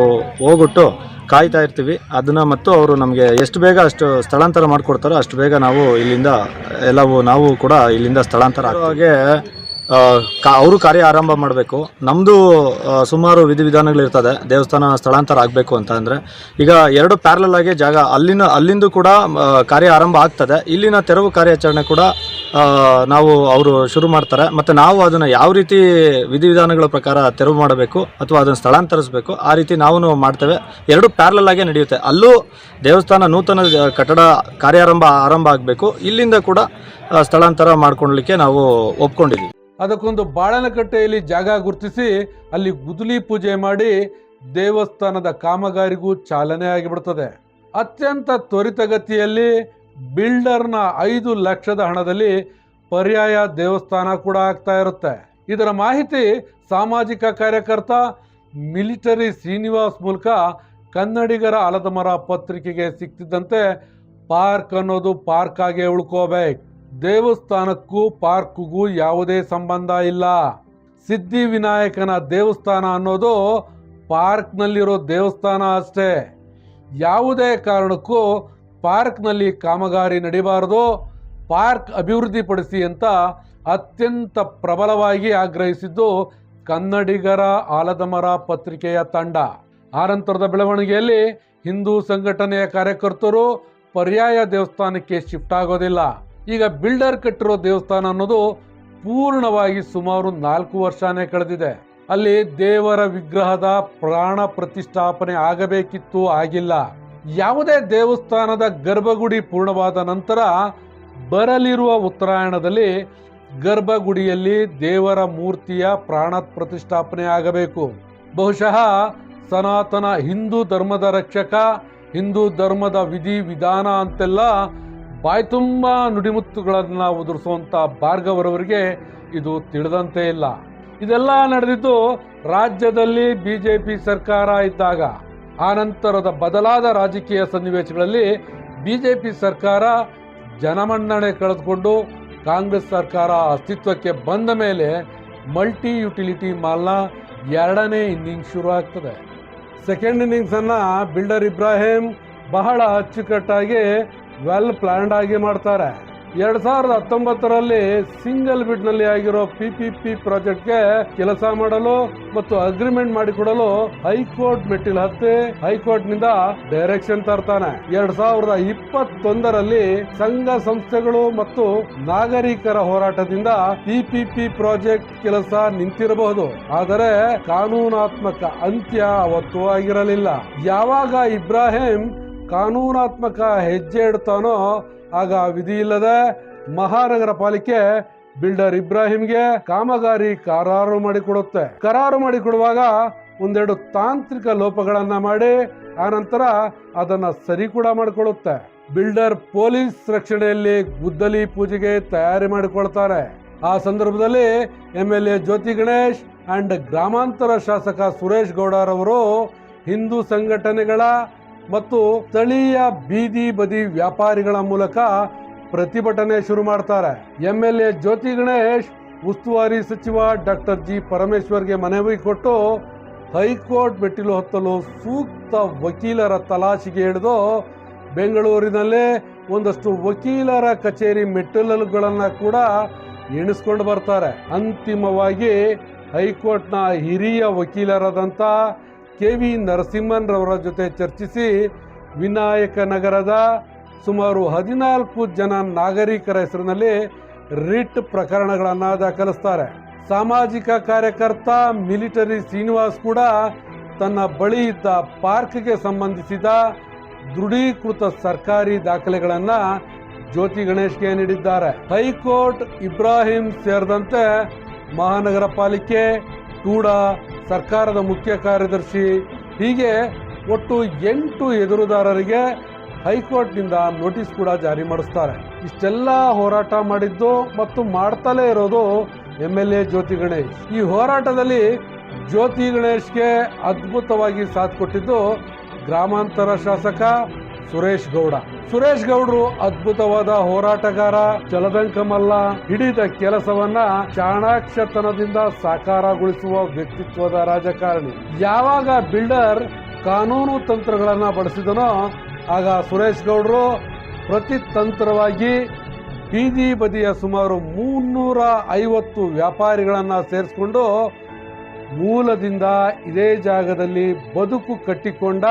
ಹೋಗ್ಬಿಟ್ಟು ಕಾಯ್ತಾ ಇರ್ತೀವಿ ಅದನ್ನು. ಮತ್ತು ಅವರು ನಮಗೆ ಎಷ್ಟು ಬೇಗ ಅಷ್ಟು ಸ್ಥಳಾಂತರ ಮಾಡಿಕೊಡ್ತಾರೋ ಅಷ್ಟು ಬೇಗ ನಾವು ಇಲ್ಲಿಂದ ನಾವು ಕೂಡ ಇಲ್ಲಿಂದ ಸ್ಥಳಾಂತರ ಹಾಗೆ ಅವರು ಕಾರ್ಯ ಆರಂಭ ಮಾಡಬೇಕು. ನಮ್ಮದು ಸುಮಾರು ವಿಧಿವಿಧಾನಗಳಿರ್ತದೆ ದೇವಸ್ಥಾನ ಸ್ಥಳಾಂತರ ಆಗಬೇಕು ಅಂತ ಅಂದರೆ. ಈಗ ಎರಡು ಪ್ಯಾರಲಲ್ ಆಗಿ ಜಾಗ ಅಲ್ಲಿಂದ ಕೂಡ ಕಾರ್ಯ ಆರಂಭ ಆಗ್ತದೆ. ಇಲ್ಲಿನ ತೆರವು ಕಾರ್ಯಾಚರಣೆ ಕೂಡ ಅವರು ಶುರು ಮಾಡ್ತಾರೆ. ಮತ್ತು ನಾವು ಅದನ್ನು ಯಾವ ರೀತಿ ವಿಧಿವಿಧಾನಗಳ ಪ್ರಕಾರ ತೆರವು ಮಾಡಬೇಕು ಅಥವಾ ಅದನ್ನು ಸ್ಥಳಾಂತರಿಸಬೇಕು ಆ ರೀತಿ ನಾವು ಮಾಡ್ತೇವೆ. ಎರಡು ಪ್ಯಾರಲಲ್ ಆಗೇ ನಡೆಯುತ್ತೆ. ಅಲ್ಲೂ ದೇವಸ್ಥಾನ ನೂತನ ಕಟ್ಟಡ ಆರಂಭ ಆಗಬೇಕು, ಇಲ್ಲಿಂದ ಕೂಡ ಸ್ಥಳಾಂತರ ಮಾಡ್ಕೊಳ್ಲಿಕ್ಕೆ ನಾವು ಒಪ್ಕೊಂಡಿದ್ದೀವಿ. ಅದಕ್ಕೊಂದು ಬಾಳನಕಟ್ಟೆಯಲ್ಲಿ ಜಾಗ ಗುರುತಿಸಿ ಅಲ್ಲಿ ಗುದ್ದಲಿ ಪೂಜೆ ಮಾಡಿ ದೇವಸ್ಥಾನದ ಕಾಮಗಾರಿಗೂ ಚಾಲನೆ ಆಗಿಬಿಡ್ತದೆ. ಅತ್ಯಂತ ತ್ವರಿತಗತಿಯಲ್ಲಿ ಬಿಲ್ಡರ್ನ 5 ಲಕ್ಷದ ಹಣದಲ್ಲಿ ಪರ್ಯಾಯ ದೇವಸ್ಥಾನ ಕೂಡ ಆಗ್ತಾ ಇರುತ್ತೆ. ಇದರ ಮಾಹಿತಿ ಸಾಮಾಜಿಕ ಕಾರ್ಯಕರ್ತ ಮಿಲಿಟರಿ ಶ್ರೀನಿವಾಸ್ ಮೂಲಕ ಕನ್ನಡಿಗರ ಆಲದ ಮರ ಪತ್ರಿಕೆಗೆ ಸಿಕ್ತಿದ್ದಂತೆ ಪಾರ್ಕ್ ಅನ್ನೋದು ಪಾರ್ಕ್ ಆಗೇ ಉಳ್ಕೋಬೇಕು, ದೇವಸ್ಥಾನಕ್ಕೂ ಪಾರ್ಕ್ಗೂ ಯಾವುದೇ ಸಂಬಂಧ ಇಲ್ಲ, ಸಿದ್ಧಿವಿನಾಯಕನ ದೇವಸ್ಥಾನ ಅನ್ನೋದು ಪಾರ್ಕ್ನಲ್ಲಿರೋ ದೇವಸ್ಥಾನ ಅಷ್ಟೇ, ಯಾವುದೇ ಕಾರಣಕ್ಕೂ ಪಾರ್ಕ್ನಲ್ಲಿ ಕಾಮಗಾರಿ ನಡೀಬಾರದು, ಪಾರ್ಕ್ ಅಭಿವೃದ್ಧಿಪಡಿಸಿ ಅಂತ ಅತ್ಯಂತ ಪ್ರಬಲವಾಗಿ ಆಗ್ರಹಿಸಿದ್ದು ಕನ್ನಡಿಗರ ಆಲದ ಮರ ಪತ್ರಿಕೆಯ ತಂಡ. ಆನಂತರದ ಬೆಳವಣಿಗೆಯಲ್ಲಿ ಹಿಂದೂ ಸಂಘಟನೆಯ ಕಾರ್ಯಕರ್ತರು ಪರ್ಯಾಯ ದೇವಸ್ಥಾನಕ್ಕೆ ಶಿಫ್ಟ್ ಆಗೋದಿಲ್ಲ. ಈಗ ಬಿಲ್ಡರ್ ಕಟ್ಟಿರೋ ದೇವಸ್ಥಾನ ಅನ್ನೋದು ಪೂರ್ಣವಾಗಿ ಸುಮಾರು 4 ವರ್ಷನೇ ಕಳೆದಿದೆ. ಅಲ್ಲಿ ದೇವರ ವಿಗ್ರಹದ ಪ್ರಾಣ ಪ್ರತಿಷ್ಠಾಪನೆ ಆಗಬೇಕಿತ್ತು, ಆಗಿಲ್ಲ. ಯಾವುದೇ ದೇವಸ್ಥಾನದ ಗರ್ಭಗುಡಿ ಪೂರ್ಣವಾದ ನಂತರ ಬರಲಿರುವ ಉತ್ತರಾಯಣದಲ್ಲಿ ಗರ್ಭಗುಡಿಯಲ್ಲಿ ದೇವರ ಮೂರ್ತಿಯ ಪ್ರಾಣ ಪ್ರತಿಷ್ಠಾಪನೆ ಆಗಬೇಕು. ಬಹುಶಃ ಸನಾತನ ಹಿಂದೂ ಧರ್ಮದ ರಕ್ಷಕ, ಹಿಂದೂ ಧರ್ಮದ ವಿಧಿ ವಿಧಾನ ಅಂತೆಲ್ಲ ಬಾಯ್ತುಂಬ ನುಡಿಮುತ್ತುಗಳನ್ನ ಉದುರಿಸುವಂತ ಭಾರ್ಗವರವರಿಗೆ ಇದು ತಿಳಿದಂತೆ ಇಲ್ಲ. ಇದೆಲ್ಲ ನಡೆದಿದ್ದು ರಾಜ್ಯದಲ್ಲಿ ಬಿಜೆಪಿ ಸರ್ಕಾರ ಇದ್ದಾಗ. ಆನಂತರದ ಬದಲಾದ ರಾಜಕೀಯ ಸನ್ನಿವೇಶಗಳಲ್ಲಿ ಬಿಜೆಪಿ ಸರ್ಕಾರ ಜನಮನ್ನಣೆ ಕಳೆದುಕೊಂಡು ಕಾಂಗ್ರೆಸ್ ಸರ್ಕಾರ ಅಸ್ತಿತ್ವಕ್ಕೆ ಬಂದ ಮೇಲೆ ಮಲ್ಟಿ ಯುಟಿಲಿಟಿ ಮಾಲ್ನ 2ನೇ ಇನ್ನಿಂಗ್ಸ್ ಶುರು ಆಗ್ತದೆ. ಸೆಕೆಂಡ್ ಇನ್ನಿಂಗ್ಸ್ ಅನ್ನ ಬಿಲ್ಡರ್ ಇಬ್ರಾಹಿಂ ಬಹಳ ಅಚ್ಚುಕಟ್ಟಾಗಿ ವೆಲ್ ಪ್ಲಾನ್ಡ್ ಆಗಿ ಮಾಡ್ತಾರೆ. 2019ರಲ್ಲಿ ಸಿಂಗಲ್ ಬಿಡ್ ನಲ್ಲಿ ಆಗಿರೋ PPP ಪ್ರಾಜೆಕ್ಟ್ಗೆ ಕೆಲಸ ಮಾಡಲು ಮತ್ತು ಅಗ್ರಿಮೆಂಟ್ ಮಾಡಿಕೊಡಲು ಹೈಕೋರ್ಟ್ ಮೆಟ್ಟಿಲು ಹತ್ತಿ ಹೈಕೋರ್ಟ್ ನಿಂದ ಡೈರೆಕ್ಷನ್ ತರ್ತಾನೆ. 2021ರಲ್ಲಿ ಸಂಘ ಸಂಸ್ಥೆಗಳು ಮತ್ತು ನಾಗರಿಕರ ಹೋರಾಟದಿಂದ PPP ಪ್ರಾಜೆಕ್ಟ್ ಕೆಲಸ ನಿಂತಿರಬಹುದು, ಆದರೆ ಕಾನೂನಾತ್ಮಕ ಅಂತ್ಯ ಅವತ್ತೂ ಆಗಿರಲಿಲ್ಲ. ಯಾವಾಗ ಇಬ್ರಾಹಿಂ ಕಾನೂನಾತ್ಮಕ ಹೆಜ್ಜೆ ಇಡ್ತಾನೋ ಆಗ ವಿಧಿ ಇಲ್ಲದೆ ಮಹಾನಗರ ಪಾಲಿಕೆ ಬಿಲ್ಡರ್ ಇಬ್ರಾಹಿಂಗೆ ಕಾಮಗಾರಿ ಕರಾರು ಮಾಡಿಕೊಡುತ್ತೆ. ಕರಾರು ಮಾಡಿಕೊಡುವಾಗ ಒಂದೆರಡು ತಾಂತ್ರಿಕ ಲೋಪಗಳನ್ನ ಮಾಡಿ ಆನಂತರ ಅದನ್ನ ಸರಿ ಕೂಡ ಮಾಡಿಕೊಳ್ಳುತ್ತೆ. ಬಿಲ್ಡರ್ ಪೊಲೀಸ್ ರಕ್ಷಣೆಯಲ್ಲಿ ಗುದ್ದಲಿ ಪೂಜೆಗೆ ತಯಾರಿ ಮಾಡಿಕೊಳ್ತಾರೆ. ಆ ಸಂದರ್ಭದಲ್ಲಿ MLA ಜ್ಯೋತಿ ಗಣೇಶ್ ಅಂಡ್ ಗ್ರಾಮಾಂತರ ಶಾಸಕ ಸುರೇಶ್ ಗೌಡರವರು ಹಿಂದೂ ಸಂಘಟನೆಗಳ ಮತ್ತು ಸ್ಥಳೀಯ ಬೀದಿ ಬದಿ ವ್ಯಾಪಾರಿಗಳ ಮೂಲಕ ಪ್ರತಿಭಟನೆ ಶುರು ಮಾಡ್ತಾರೆ. MLA ಜ್ಯೋತಿ ಗಣೇಶ್ ಉಸ್ತುವಾರಿ ಸಚಿವ ಡಾಕ್ಟರ್ G ಪರಮೇಶ್ವರ್ಗೆ ಮನವಿ ಕೊಟ್ಟು ಹೈಕೋರ್ಟ್ ಮೆಟ್ಟಿಲು ಹತ್ತಲು ಸೂಕ್ತ ವಕೀಲರ ತಲಾಶಿಗೆ ಹಿಡಿದು ಬೆಂಗಳೂರಿನಲ್ಲೇ ಒಂದಷ್ಟು ವಕೀಲರ ಕಚೇರಿ ಮೆಟ್ಟಿಲುಗಳನ್ನ ಕೂಡ ಎಣಿಸ್ಕೊಂಡು ಬರ್ತಾರೆ. ಅಂತಿಮವಾಗಿ ಹೈಕೋರ್ಟ್ನ ಹಿರಿಯ ವಕೀಲರಾದಂಥ KV ನರಸಿಂಹನ್ ರವರ ಜೊತೆ ಚರ್ಚಿಸಿ ವಿನಾಯಕ ನಗರದ ಸುಮಾರು 14 ಜನ ನಾಗರಿಕರ ಹೆಸರಿನಲ್ಲಿ ರಿಟ್ ಪ್ರಕರಣಗಳನ್ನು ದಾಖಲಿಸ್ತಾರೆ. ಸಾಮಾಜಿಕ ಕಾರ್ಯಕರ್ತ ಮಿಲಿಟರಿ ಶ್ರೀನಿವಾಸ್ ಕೂಡ ತನ್ನ ಬಳಿ ಇದ್ದ ಪಾರ್ಕ್ಗೆ ಸಂಬಂಧಿಸಿದ ದೃಢೀಕೃತ ಸರ್ಕಾರಿ ದಾಖಲೆಗಳನ್ನು ಜ್ಯೋತಿ ಗಣೇಶ್ಗೆ ನೀಡಿದ್ದಾರೆ. ಹೈಕೋರ್ಟ್ ಇಬ್ರಾಹಿಂ ಸೇರಿದಂತೆ ಮಹಾನಗರ ಪಾಲಿಕೆ, ಟೂಡಾ, ಸರ್ಕಾರದ ಮುಖ್ಯ ಕಾರ್ಯದರ್ಶಿ ಹೀಗೆ ಒಟ್ಟು 8 ಎದುರುದಾರರಿಗೆ ಹೈಕೋರ್ಟ್ನಿಂದ ನೋಟಿಸ್ ಕೂಡ ಜಾರಿ ಮಾಡಿಸ್ತಾರೆ. ಇಷ್ಟೆಲ್ಲ ಹೋರಾಟ ಮಾಡಿದ್ದು ಮತ್ತು ಮಾಡ್ತಲೇ ಇರೋದು MLA ಜ್ಯೋತಿ ಗಣೇಶ್. ಈ ಹೋರಾಟದಲ್ಲಿ ಜ್ಯೋತಿ ಗಣೇಶ್ಗೆ ಅದ್ಭುತವಾಗಿ ಸಾಥ್ ಕೊಟ್ಟಿದ್ದು ಗ್ರಾಮಾಂತರ ಶಾಸಕ ಸುರೇಶ್ ಗೌಡ. ಸುರೇಶ್ ಗೌಡರು ಅದ್ಭುತವಾದ ಹೋರಾಟಗಾರ, ಜಲದಂಕಮಲ್ಲ, ಹಿಡಿದ ಕೆಲಸವನ್ನ ಚಾಣಾಕ್ಷತನದಿಂದ ಸಾಕಾರಗೊಳಿಸುವ ವ್ಯಕ್ತಿತ್ವದ ರಾಜಕಾರಣಿ. ಯಾವಾಗ ಬಿಲ್ಡರ್ ಕಾನೂನು ತಂತ್ರಗಳನ್ನ ಬಳಸಿದನೋ ಆಗ ಸುರೇಶ್ ಗೌಡರು ಪ್ರತಿತಂತ್ರವಾಗಿ ಬೀದಿ ಬದಿಯ ಸುಮಾರು 350 ವ್ಯಾಪಾರಿಗಳನ್ನ ಸೇರಿಸಿಕೊಂಡು ಮೂಲದಿಂದ ಇದೇ ಜಾಗದಲ್ಲಿ ಬದುಕು ಕಟ್ಟಿಕೊಂಡ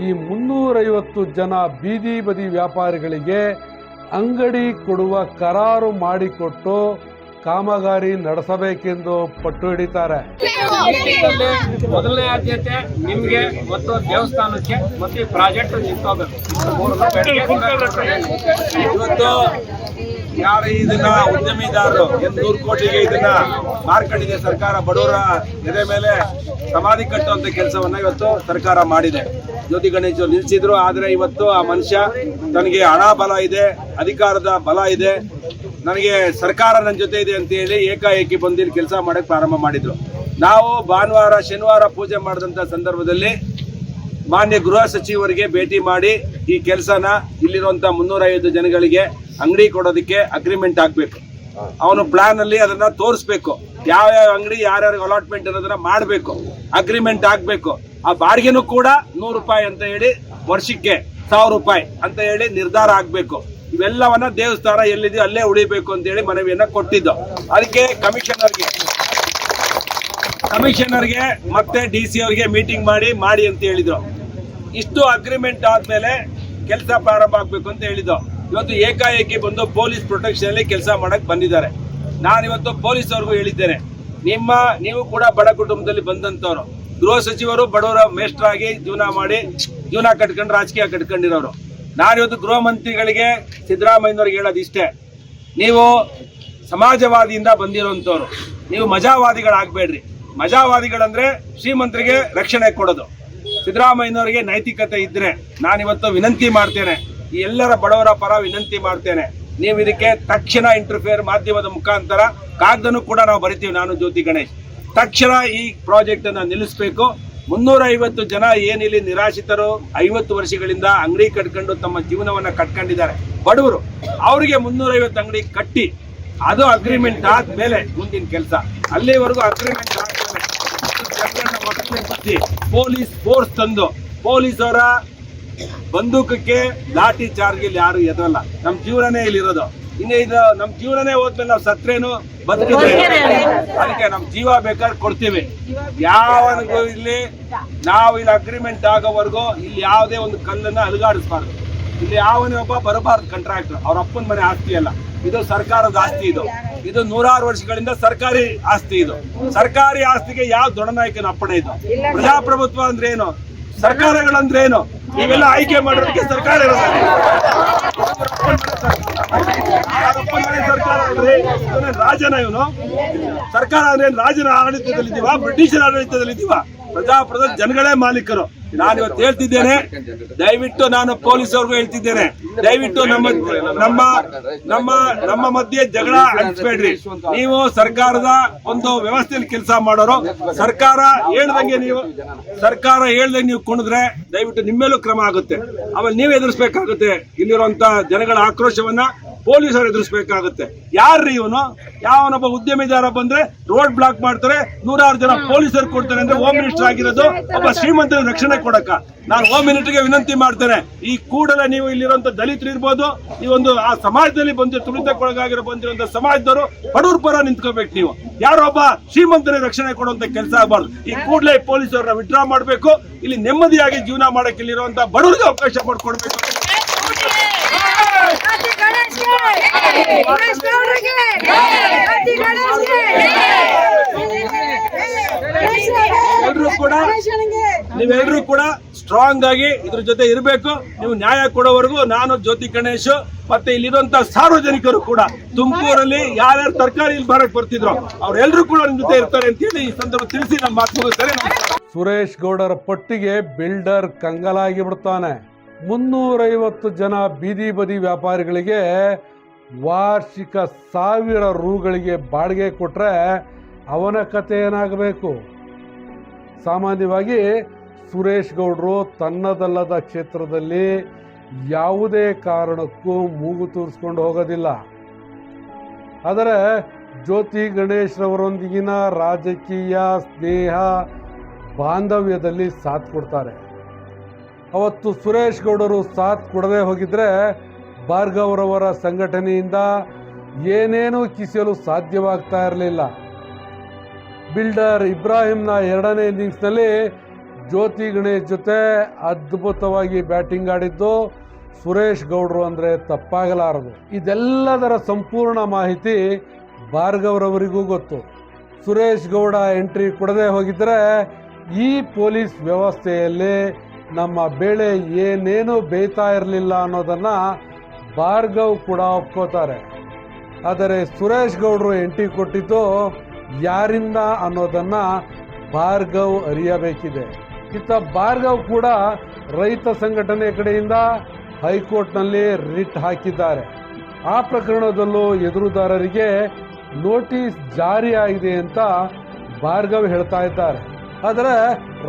ಈ 350 ಜನ ಬೀದಿ ಬದಿ ವ್ಯಾಪಾರಿಗಳಿಗೆ ಅಂಗಡಿ ಕೊಡುವ ಕರಾರು ಮಾಡಿಕೊಟ್ಟು ಕಾಮಗಾರಿ ನಡೆಸಬೇಕೆಂದು ಪಟ್ಟು ಹಿಡಿತಾರೆ. ಮೊದಲನೇ ಆದ್ಯತೆ ನಿಮ್ಗೆ ಮತ್ತು ದೇವಸ್ಥಾನಕ್ಕೆ ಮತ್ತೆ ಪ್ರಾಜೆಕ್ಟ್ ನಿಂತೋಗ್ಬೇಕು. ಇವತ್ತು ಯಾರು ಇದನ್ನ ಉದ್ಯಮಿದಾರರು 100 ಕೋಟಿಗೆ ಇದನ್ನ ಮಾರ್ಕೊಂಡಿದೆ ಸರ್ಕಾರ, ಬಡವರ ಎದೆ ಮೇಲೆ ಸಮಾಧಿ ಕಟ್ಟುವಂತ ಕೆಲಸವನ್ನ ಇವತ್ತು ಸರ್ಕಾರ ಮಾಡಿದೆ. ಜ್ಯೋತಿ ಗಣೇಶ್ ನಿಲ್ಸಿದ್ರು. ಆದ್ರೆ ಇವತ್ತು ಆ ಮನುಷ್ಯ ತನಗೆ ಹಣ ಬಲ ಇದೆ, ಅಧಿಕಾರದ ಬಲ ಇದೆ, ನನಗೆ ಸರ್ಕಾರ ನನ್ನ ಜೊತೆ ಇದೆ ಅಂತ ಹೇಳಿ ಏಕಾಏಕಿ ಬಂದಿಲ್ಲಿ ಕೆಲಸ ಮಾಡಕ್ ಪ್ರಾರಂಭ ಮಾಡಿದ್ರು. ನಾವು ಭಾನುವಾರ ಶನಿವಾರ ಪೂಜೆ ಮಾಡಿದಂತ ಸಂದರ್ಭದಲ್ಲಿ ಮಾನ್ಯ ಗೃಹ ಸಚಿವರಿಗೆ ಭೇಟಿ ಮಾಡಿ ಈ ಕೆಲಸನ ಇಲ್ಲಿರುವಂತ 350 ಜನಗಳಿಗೆ ಅಂಗಡಿ ಕೊಡೋದಕ್ಕೆ ಅಗ್ರಿಮೆಂಟ್ ಆಗ್ಬೇಕು. ಅವನು ಪ್ಲಾನ್ ಅಲ್ಲಿ ಅದನ್ನ ತೋರಿಸ್ಬೇಕು. ಯಾವ ಅಂಗಡಿ ಯಾರ್ಯಾರು ಅಲಾಟ್ಮೆಂಟ್ ಅನ್ನೋದನ್ನ ಮಾಡಬೇಕು, ಅಗ್ರಿಮೆಂಟ್ ಆಗ್ಬೇಕು. ಆ ಬಾಡಿಗೆನೂ ಕೂಡ 100 ರೂಪಾಯಿ ಅಂತ ಹೇಳಿ, ವರ್ಷಕ್ಕೆ 1000 ರೂಪಾಯಿ ಅಂತ ಹೇಳಿ ನಿರ್ಧಾರ ಆಗ್ಬೇಕು. ಇವೆಲ್ಲವನ್ನ ದೇವಸ್ಥಾನ ಎಲ್ಲಿದೆಯೋ ಅಲ್ಲೇ ಉಳಿಬೇಕು ಅಂತ ಹೇಳಿ ಮನವಿಯನ್ನ ಕೊಟ್ಟಿದ್ದು. ಅದಕ್ಕೆ ಕಮಿಷನರ್ಗೆ ಮತ್ತೆ DC ಅವರಿಗೆ ಮೀಟಿಂಗ್ ಮಾಡಿ ಅಂತ ಹೇಳಿದ್ರು. ಇಷ್ಟು ಅಗ್ರಿಮೆಂಟ್ ಆದ್ಮೇಲೆ ಕೆಲಸ ಪ್ರಾರಂಭ ಆಗ್ಬೇಕು ಅಂತ ಹೇಳಿದ್ದು. ಇವತ್ತು ಏಕಾಏಕಿ ಬಂದು ಪೊಲೀಸ್ ಪ್ರೊಟೆಕ್ಷನ್ ಅಲ್ಲಿ ಕೆಲಸ ಮಾಡಕ್ ಬಂದಿದ್ದಾರೆ. ನಾನಿವತ್ತು ಪೊಲೀಸ್ ಅವ್ರಿಗೂ ಹೇಳಿದ್ದೇನೆ, ನೀವು ಕೂಡ ಬಡ ಕುಟುಂಬದಲ್ಲಿ ಬಂದಂತವ್ರು. ಗೃಹ ಸಚಿವರು ಬಡವರ ಮೇಷ್ಟ್ರಾಗಿ ಜೀವನ ಕಟ್ಕೊಂಡು ರಾಜಕೀಯ ಕಟ್ಕೊಂಡಿರೋರು. ನಾನಿವತ್ತು ಗೃಹ ಮಂತ್ರಿಗಳಿಗೆ ಸಿದ್ದರಾಮಯ್ಯನವ್ರಿಗೆ ಹೇಳೋದು ಇಷ್ಟೇ, ನೀವು ಸಮಾಜವಾದಿಯಿಂದ ಬಂದಿರೋಂಥವ್ರು, ನೀವು ಮಜಾವಾದಿಗಳಾಗಬೇಡ್ರಿ. ಮಜಾವಾದಿಗಳಂದ್ರೆ ಶ್ರೀಮಂತರಿಗೆ ರಕ್ಷಣೆ ಕೊಡೋದು. ಸಿದ್ದರಾಮಯ್ಯನವರಿಗೆ ನೈತಿಕತೆ ಇದ್ರೆ ನಾನಿವತ್ತು ವಿನಂತಿ ಮಾಡ್ತೇನೆ, ಈ ಎಲ್ಲರ ಬಡವರ ಪರ ವಿನಂತಿ ಮಾಡ್ತೇನೆ, ನೀವು ಇದಕ್ಕೆ ತಕ್ಷಣ ಇಂಟರ್ಫಿಯರ್ ಮಾಧ್ಯಮದ ಮುಖಾಂತರ ಕಾಗದನೂ ಕೂಡ ನಾವು ಬರಿತೀವಿ. ನಾನು ಜ್ಯೋತಿ ಗಣೇಶ್ ತಕ್ಷಣ ಈ ಪ್ರಾಜೆಕ್ಟ್ ಅನ್ನ ನಿಲ್ಲಿಸಬೇಕು. 350 ಜನ ಏನಿಲ್ಲಿ ನಿರಾಶ್ರಿತರು 50 ವರ್ಷಗಳಿಂದ ಅಂಗಡಿ ಕಟ್ಕೊಂಡು ತಮ್ಮ ಜೀವನವನ್ನ ಕಟ್ಕೊಂಡಿದ್ದಾರೆ ಬಡವರು, ಅವರಿಗೆ 350 ಅಂಗಡಿ ಕಟ್ಟಿ ಅದು ಅಗ್ರಿಮೆಂಟ್ ಆದ್ಮೇಲೆ ಮುಂದಿನ ಕೆಲಸ. ಅಲ್ಲಿವರೆಗೂ ಅಗ್ರಿಮೆಂಟ್ ಆದ್ಮೇಲೆ ಪೊಲೀಸ್ ಫೋರ್ಸ್ ತಂದು ಪೊಲೀಸ್ ಅವರ ಬಂದೂಕಕ್ಕೆ ಲಾಠಿ ಚಾರ್ಜ್ ಇಲ್ಲಿ ಯಾರು ಎದಲ್ಲ. ನಮ್ ಜೀವನನೇ ಇಲ್ಲಿರೋದು. ಇನ್ನೇ ಇದು ನಮ್ ಜೀವನನೇ ಹೋದ್ಮೇಲೆ ನಾವು ಸತ್ರೇನು ಬದುಕಿದ್ರೆ ಅದಕ್ಕೆ ನಮ್ ಜೀವ ಬೇಕಾದ್ರೆ ಕೊಡ್ತೀವಿ. ಯಾವನಿಗೂ ನಾವು ಇಲ್ಲಿ ಅಗ್ರಿಮೆಂಟ್ ಆಗೋವರೆಗೂ ಇಲ್ಲಿ ಯಾವುದೇ ಒಂದು ಕಲ್ಲನ್ನ ಅಲುಗಾಡಿಸಬಾರ್ದು. ಇಲ್ಲಿ ಯಾವನೇ ಒಬ್ಬ ಬರಬಾರ್ದು ಕಾಂಟ್ರಾಕ್ಟರ್. ಅವ್ರ ಅಪ್ಪನ ಮನೆ ಆಸ್ತಿ ಅಲ್ಲ, ಇದು ಸರ್ಕಾರದ ಆಸ್ತಿ. ಇದು 100 ವರ್ಷಗಳಿಂದ ಸರ್ಕಾರಿ ಆಸ್ತಿ. ಇದು ಸರ್ಕಾರಿ ಆಸ್ತಿಗೆ ಯಾವ ದೊಡ್ಡನಾಯಕನ ಅಪ್ಪಣೆ? ಇದು ಪ್ರಜಾಪ್ರಭುತ್ವ ಅಂದ್ರೆ ಏನು, ಸರ್ಕಾರಗಳಂದ್ರೆ ಏನು, ಇವೆಲ್ಲ ಆಯ್ಕೆ ಮಾಡೋದಕ್ಕೆ ಸರ್ಕಾರ ಸರ್ಕಾರ ಅಂದ್ರೆ ರಾಜನ ಇವನು. ಸರ್ಕಾರ ಅಂದ್ರೆ ರಾಜನ ಆಡಳಿತದಲ್ಲಿದ್ದೀವ, ಬ್ರಿಟಿಷರ ಆಡಳಿತದಲ್ಲಿದ್ದೀವ? ಪ್ರಜಾಪ್ರಭುತ್ವ ಜನಗಳೇ ಮಾಲೀಕರು. ನಾನು ಇವತ್ತು ಹೇಳ್ತಿದ್ದೇನೆ, ದಯವಿಟ್ಟು ನಾನು ಪೊಲೀಸ್ ಅವ್ರಿಗೂ ಹೇಳ್ತಿದ್ದೇನೆ, ದಯವಿಟ್ಟು ನಮ್ಮ ಮಧ್ಯೆ ಜಗಳ ಹಂಚ್ಬೇಡ್ರಿ. ನೀವು ಸರ್ಕಾರದ ಒಂದು ವ್ಯವಸ್ಥೆಯಲ್ಲಿ ಕೆಲಸ ಮಾಡೋರು, ಸರ್ಕಾರ ಹೇಳ್ದಂಗೆ ನೀವು ಕುಣಿದ್ರೆ ದಯವಿಟ್ಟು ನಿಮ್ಮೇಲೂ ಕ್ರಮ ಆಗುತ್ತೆ. ಆಮೇಲೆ ನೀವು ಎದುರಿಸಬೇಕಾಗುತ್ತೆ. ಇಲ್ಲಿರುವಂತ ಜನಗಳ ಆಕ್ರೋಶವನ್ನ ಪೊಲೀಸರು ಎದುರಿಸಬೇಕಾಗುತ್ತೆ. ಯಾರ್ರಿ ಇವನು? ಯಾವನೊಬ್ಬ ಉದ್ಯಮಿದಾರ ಬಂದ್ರೆ ರೋಡ್ ಬ್ಲಾಕ್ ಮಾಡ್ತಾರೆ, 100 ಜನ ಪೊಲೀಸರು ಕೊಡ್ತಾರೆ ಅಂದ್ರೆ ಹೋಮ್ ಮಿನಿಸ್ಟರ್ ಆಗಿರೋದು ಒಬ್ಬ ಶ್ರೀಮಂತರ ರಕ್ಷಣೆ ಕೊಡಕ ನಾನು ಹೋಮ್ ಮಿನಿಸ್ಟರ್ಗೆ ವಿನಂತಿ ಮಾಡ್ತೇನೆ. ಈ ಕೂಡಲೇ ನೀವು ಇಲ್ಲಿರುವಂತ ದಲಿತರು ಇರ್ಬೋದು, ಈ ಒಂದು ಆ ಸಮಾಜದಲ್ಲಿ ತುಳಿತಕ್ಕೊಳಗಾಗಿರೋ ಬಂದಿರುವಂತ ಸಮಾಜದವರು ಬಡವ್ರ ಪರ ನಿಂತ್ಕೋಬೇಕು. ನೀವು ಯಾರೊಬ್ಬ ಶ್ರೀಮಂತರಿಗೆ ರಕ್ಷಣೆ ಕೊಡುವಂತ ಕೆಲಸ ಆಗಬಾರ್ದು. ಈ ಕೂಡಲೇ ಪೊಲೀಸರನ್ನ ವಿಡ್ರಾ ಮಾಡಬೇಕು. ಇಲ್ಲಿ ನೆಮ್ಮದಿಯಾಗಿ ಜೀವನ ಮಾಡಕ್ಕೆ ಇಲ್ಲಿರುವಂತ ಬಡವರಿಗೆ ಅವಕಾಶ ಮಾಡಿಕೊಡ್ಬೇಕು. ನೀವೆಲ್ಲರೂ ಕೂಡ ಸ್ಟ್ರಾಂಗ್ ಆಗಿ ಇದ್ರ ಜೊತೆ ಇರಬೇಕು. ನೀವು ನ್ಯಾಯ ಕೊಡೋವರೆಗೂ ನಾನು ಜ್ಯೋತಿ ಗಣೇಶ್ ಮತ್ತೆ ಇಲ್ಲಿರುವಂತ ಸಾರ್ವಜನಿಕರು ಕೂಡ ತುಮಕೂರಲ್ಲಿ ಯಾರ್ಯಾರು ತರಕಾರಿ ಇಲ್ಲಿ ಬರಕ್ ಬರ್ತಿದ್ರು ಅವ್ರೆಲ್ಲರೂ ಕೂಡ ನಿಮ್ ಜೊತೆ ಇರ್ತಾರೆ ಅಂತ ಹೇಳಿ ಈ ಸಂದರ್ಭ ತಿಳಿಸಿ ನಮ್ಮ ಮಾತು ಮುಗಿಸ್ತಾರೆ. ಸುರೇಶ್ ಗೌಡರ ಪಟ್ಟಿಗೆ ಬಿಲ್ಡರ್ ಕಂಗಾಲಾಗಿ ಬಿಡ್ತಾನೆ. 350 ಜನ ಬೀದಿ ಬದಿ ವ್ಯಾಪಾರಿಗಳಿಗೆ ವಾರ್ಷಿಕ 1000 ರೂಗಳಿಗೆ ಬಾಡಿಗೆ ಕೊಟ್ರೆ ಅವನ ಕತೆ ಏನಾಗಬೇಕು? ಸಾಮಾನ್ಯವಾಗಿ ಸುರೇಶ್ ಗೌಡರು ತನ್ನದಲ್ಲದ ಕ್ಷೇತ್ರದಲ್ಲಿ ಯಾವುದೇ ಕಾರಣಕ್ಕೂ ಮೂಗು ತೂರಿಸ್ಕೊಂಡು ಹೋಗೋದಿಲ್ಲ. ಆದರೆ ಜ್ಯೋತಿ ಗಣೇಶ್ ರವರೊಂದಿಗಿನ ರಾಜಕೀಯ ಸ್ನೇಹ ಬಾಂಧವ್ಯದಲ್ಲಿ ಸಾಥ್ ಕೊಡ್ತಾರೆ. ಅವತ್ತು ಸುರೇಶ್ ಗೌಡರು ಸಾಥ್ ಕೊಡದೆ ಹೋಗಿದ್ರೆ ಭಾರ್ಗವ್ರವರ ಸಂಘಟನೆಯಿಂದ ಏನೇನೂ ಕಿಸಿಯಲು ಸಾಧ್ಯವಾಗ್ತಾ ಇರಲಿಲ್ಲ. ಬಿಲ್ಡರ್ ಇಬ್ರಾಹಿಂನ 2ನೇ ಇನ್ನಿಂಗ್ಸ್ನಲ್ಲಿ ಜ್ಯೋತಿ ಗಣೇಶ್ ಜೊತೆ ಅದ್ಭುತವಾಗಿ ಬ್ಯಾಟಿಂಗ್ ಆಡಿದ್ದು ಸುರೇಶ್ ಗೌಡರು ಅಂದರೆ ತಪ್ಪಾಗಲಾರದು. ಇದೆಲ್ಲದರ ಸಂಪೂರ್ಣ ಮಾಹಿತಿ ಭಾರ್ಗವ್ರವರಿಗೂ ಗೊತ್ತು. ಸುರೇಶ್ ಗೌಡ ಎಂಟ್ರಿ ಕೊಡದೆ ಹೋಗಿದ್ರೆ ಈ ಪೊಲೀಸ್ ವ್ಯವಸ್ಥೆಯಲ್ಲಿ ನಮ್ಮ ಬೆಳೆ ಏನೇನು ಬೇಯ್ತಾ ಇರಲಿಲ್ಲ ಅನ್ನೋದನ್ನು ಭಾರ್ಗವ್ ಕೂಡ ಒಪ್ಕೋತಾರೆ. ಆದರೆ ಸುರೇಶ್ ಗೌಡರು ಎಂಟ್ರಿ ಕೊಟ್ಟಿದ್ದು ಯಾರಿಂದ ಅನ್ನೋದನ್ನು ಭಾರ್ಗವ್ ಅರಿಯಬೇಕಿದೆ. ಇತ್ತ ಭಾರ್ಗವ್ ಕೂಡ ರೈತ ಸಂಘಟನೆ ಕಡೆಯಿಂದ ಹೈಕೋರ್ಟ್ನಲ್ಲಿ ರಿಟ್ ಹಾಕಿದ್ದಾರೆ. ಆ ಪ್ರಕರಣದಲ್ಲೂ ಎದುರುದಾರರಿಗೆ ನೋಟಿಸ್ ಜಾರಿಯಾಗಿದೆ ಅಂತ ಭಾರ್ಗವ್ ಹೇಳ್ತಾ ಇದ್ದಾರೆ. ಆದರೆ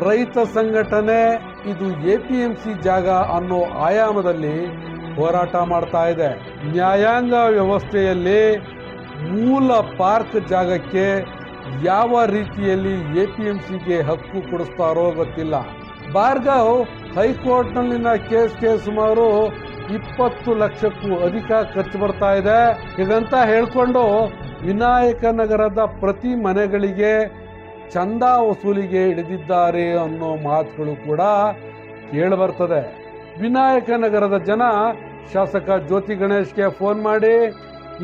ರೈತ ಸಂಘಟನೆ ಇದು APMC ಜಾಗ ಅನ್ನೋ ಆಯಾಮದಲ್ಲಿ ಹೋರಾಟ ಮಾಡ್ತಾ ಇದೆ. ನ್ಯಾಯಾಂಗ ವ್ಯವಸ್ಥೆಯಲ್ಲಿ ಮೂಲ ಪಾರ್ಕ್ ಜಾಗಕ್ಕೆ ಯಾವ ರೀತಿಯಲ್ಲಿ APMCಗೆ ಹಕ್ಕು ಕೊಡಿಸ್ತಾರೋ ಗೊತ್ತಿಲ್ಲ. ಭಾರ್ಗವ್ ಹೈಕೋರ್ಟ್ನಲ್ಲಿನ ಕೇಸ್ಗೆ ಸುಮಾರು 20 ಲಕ್ಷಕ್ಕೂ ಅಧಿಕ ಖರ್ಚು ಬರ್ತಾ ಇದೆ. ಹೀಗಂತ ಹೇಳ್ಕೊಂಡು ವಿನಾಯಕ ನಗರದ ಪ್ರತಿ ಮನೆಗಳಿಗೆ ಚಂದ ವಸೂಲಿಗೆ ಹಿಡಿದಿದ್ದಾರೆ ಅನ್ನೋ ಮಾತುಗಳು ಕೂಡ ಕೇಳಿಬರ್ತದೆ. ವಿನಾಯಕ ನಗರದ ಜನ ಶಾಸಕ ಜ್ಯೋತಿ ಗಣೇಶ್ಗೆ ಫೋನ್ ಮಾಡಿ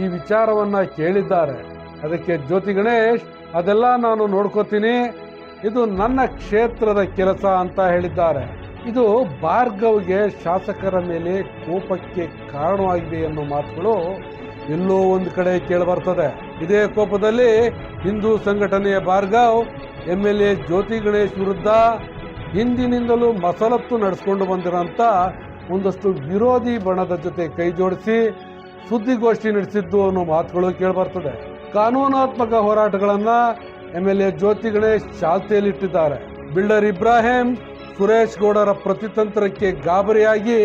ಈ ವಿಚಾರವನ್ನು ಕೇಳಿದ್ದಾರೆ. ಅದಕ್ಕೆ ಜ್ಯೋತಿ ಗಣೇಶ್ ಅದೆಲ್ಲ ನಾನು ನೋಡ್ಕೋತೀನಿ, ಇದು ನನ್ನ ಕ್ಷೇತ್ರದ ಕೆಲಸ ಅಂತ ಹೇಳಿದ್ದಾರೆ. ಇದು ಭಾರ್ಗವ್ಗೆ ಶಾಸಕರ ಮೇಲೆ ಕೋಪಕ್ಕೆ ಕಾರಣವಾಗಿದೆ ಅನ್ನೋ ಮಾತುಗಳು ಎಲ್ಲೋ ಒಂದು ಕಡೆ ಕೇಳಿಬರ್ತದೆ. ಇದೇ ಕೋಪದಲ್ಲಿ ಹಿಂದೂ ಸಂಘಟನೆಯ ಭಾರ್ಗವ್ MLA ಜ್ಯೋತಿ ಗಣೇಶ್ ವಿರುದ್ಧ ಹಿಂದಿನಿಂದಲೂ ಮಸಲತ್ತು ನಡೆಸ್ಕೊಂಡು ಬಂದಿರೋಂಥ ಒಂದಷ್ಟು ವಿರೋಧಿ ಬಣದ ಜೊತೆ ಕೈ ಜೋಡಿಸಿ ಸುದ್ದಿಗೋಷ್ಠಿ ನಡೆಸಿದ್ದು ಅನ್ನೋ ಮಾತುಗಳು ಕೇಳಿಬರ್ತದೆ. ಕಾನೂನಾತ್ಮಕ ಹೋರಾಟಗಳನ್ನು MLA ಜ್ಯೋತಿ ಗಣೇಶ್ ಚಾಲ್ತಿಯಲ್ಲಿಟ್ಟಿದ್ದಾರೆ. ಬಿಲ್ಡರ್ ಇಬ್ರಾಹಿಂ ಸುರೇಶ್ ಗೌಡರ ಪ್ರತಿತಂತ್ರಕ್ಕೆ ಗಾಬರಿಯಾಗಿ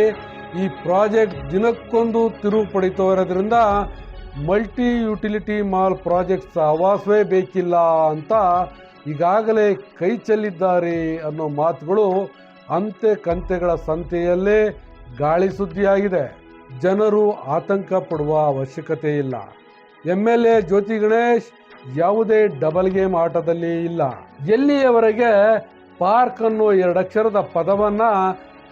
ಈ ಪ್ರಾಜೆಕ್ಟ್ ದಿನಕ್ಕೊಂದು ತಿರುವು ಪಡಿತಾ ಇರೋದ್ರಿಂದ ಮಲ್ಟಿ ಯುಟಿಲಿಟಿ ಮಾಲ್ ಪ್ರಾಜೆಕ್ಟ್ ಸಹವಾಸವೇ ಬೇಕಿಲ್ಲ ಅಂತ ಈಗಾಗಲೇ ಕೈ ಚೆಲ್ಲಿದ್ದಾರೆ ಅನ್ನೋ ಮಾತುಗಳು ಅಂತೆ ಕಂತೆಗಳ ಸಂತೆಯಲ್ಲೇ ಗಾಳಿ ಸುದ್ದಿಯಾಗಿದೆ. ಜನರು ಆತಂಕ ಪಡುವ ಅವಶ್ಯಕತೆ ಇಲ್ಲ. MLA ಜ್ಯೋತಿ ಗಣೇಶ್ ಯಾವುದೇ ಡಬಲ್ ಗೇಮ್ ಆಟದಲ್ಲಿ ಇಲ್ಲ. ಎಲ್ಲಿಯವರೆಗೆ ಪಾರ್ಕ್ ಅನ್ನೋ 2 ಅಕ್ಷರದ ಪದವನ್ನ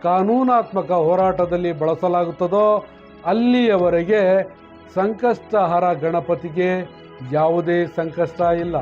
ಕಾನೂನಾತ್ಮಕ ಹೋರಾಟದಲ್ಲಿ ಬಳಸಲಾಗುತ್ತದೋ ಅಲ್ಲಿಯವರೆಗೆ ಸಂಕಷ್ಟಹರ ಗಣಪತಿಗೆ ಯಾವುದೇ ಸಂಕಷ್ಟ ಇಲ್ಲ.